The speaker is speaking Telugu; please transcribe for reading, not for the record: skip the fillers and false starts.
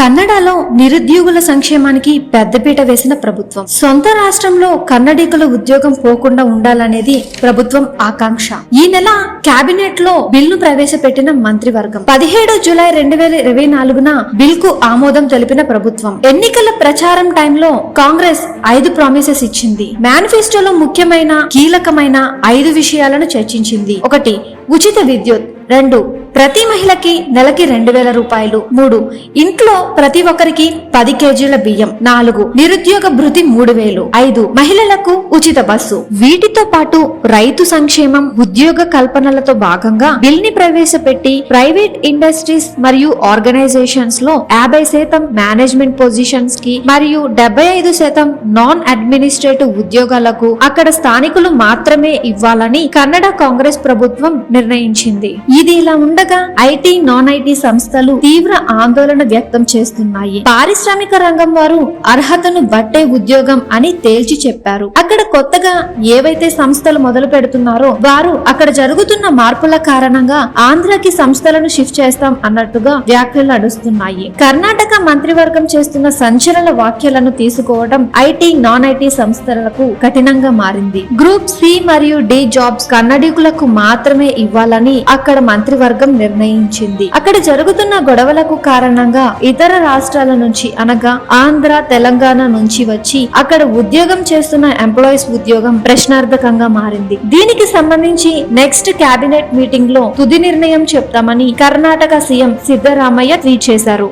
కన్నడలో నిరుద్యోగుల సంక్షేమానికి పెద్దపీట వేసిన ప్రభుత్వం. సొంత రాష్ట్రంలో కన్నడికుల ఉద్యోగం పోకుండా ఉండాలనేది ప్రభుత్వం ఆకాంక్ష. ఈ నెల కేబినెట్ లో బిల్లు ప్రవేశపెట్టిన మంత్రివర్గం 17 జూలై 2024న బిల్ కు ఆమోదం తెలిపిన ప్రభుత్వం. ఎన్నికల ప్రచారం టైంలో కాంగ్రెస్ 5 ప్రామిసెస్ ఇచ్చింది. మేనిఫెస్టోలో ముఖ్యమైన కీలకమైన 5 విషయాలను చర్చించింది. 1. ఉచిత విద్యుత్. 2. ప్రతి మహిళకి నెలకి 2000 రూపాయలు. 3. ఇంట్లో ప్రతి ఒక్కరికి 10 కేజీల బియ్యం. 4. నిరుద్యోగ భృతి 3000. 5. మహిళలకు ఉచిత బస్సు. వీటితో పాటు రైతు సంక్షేమం, ఉద్యోగ కల్పనలతో భాగంగా బిల్ ని ప్రవేశపెట్టి ప్రైవేట్ ఇండస్ట్రీస్ మరియు ఆర్గనైజేషన్స్ లో 50% మేనేజ్మెంట్ పొజిషన్స్ కి మరియు 75% నాన్ అడ్మినిస్ట్రేటివ్ ఉద్యోగాలకు అక్కడ స్థానికులు మాత్రమే ఇవ్వాలని కన్నడ కాంగ్రెస్ ప్రభుత్వం నిర్ణయించింది. ఇది ఇలా ఉండగా ఐటీ, నాన్ ఐటీ సంస్థలు తీవ్ర ఆందోళన వ్యక్తం చేస్తున్నాయి. పారిశ్రామిక రంగం వారు అర్హతను బట్టే ఉద్యోగం అని తేల్చి చెప్పారు. అక్కడ కొత్తగా ఏవైతే సంస్థలు మొదలు పెడుతున్నారో వారు అక్కడ జరుగుతున్న మార్పుల కారణంగా ఆంధ్రకి సంస్థలను షిఫ్ట్ చేస్తాం అన్నట్టుగా వ్యాఖ్యలు నడుస్తున్నాయి. కర్ణాటక మంత్రివర్గం చేస్తున్న సంచలన వ్యాఖ్యలను తీసుకోవడం ఐటీ, నాన్ ఐటీ సంస్థలకు కఠినంగా మారింది. గ్రూప్ సి మరియు డి జాబ్స్ కన్నడికులకు మాత్రమే ఇవ్వాలని అక్కడ మంత్రివర్గం నిర్ణయించింది. అక్కడ జరుగుతున్న గొడవలకు కారణంగా ఇతర రాష్ట్రాల నుంచి అనగా ఆంధ్ర, తెలంగాణ నుంచి వచ్చి అక్కడ ఉద్యోగం చేస్తున్న ఎంప్లాయీస్ ఉద్యోగం ప్రశ్నార్థకంగా మారింది. దీనికి సంబంధించి నెక్స్ట్ కేబినెట్ మీటింగ్ లో తుది నిర్ణయం చెప్తామని కర్ణాటక సీఎం సిద్ధరామయ్య ట్వీట్ చేశారు.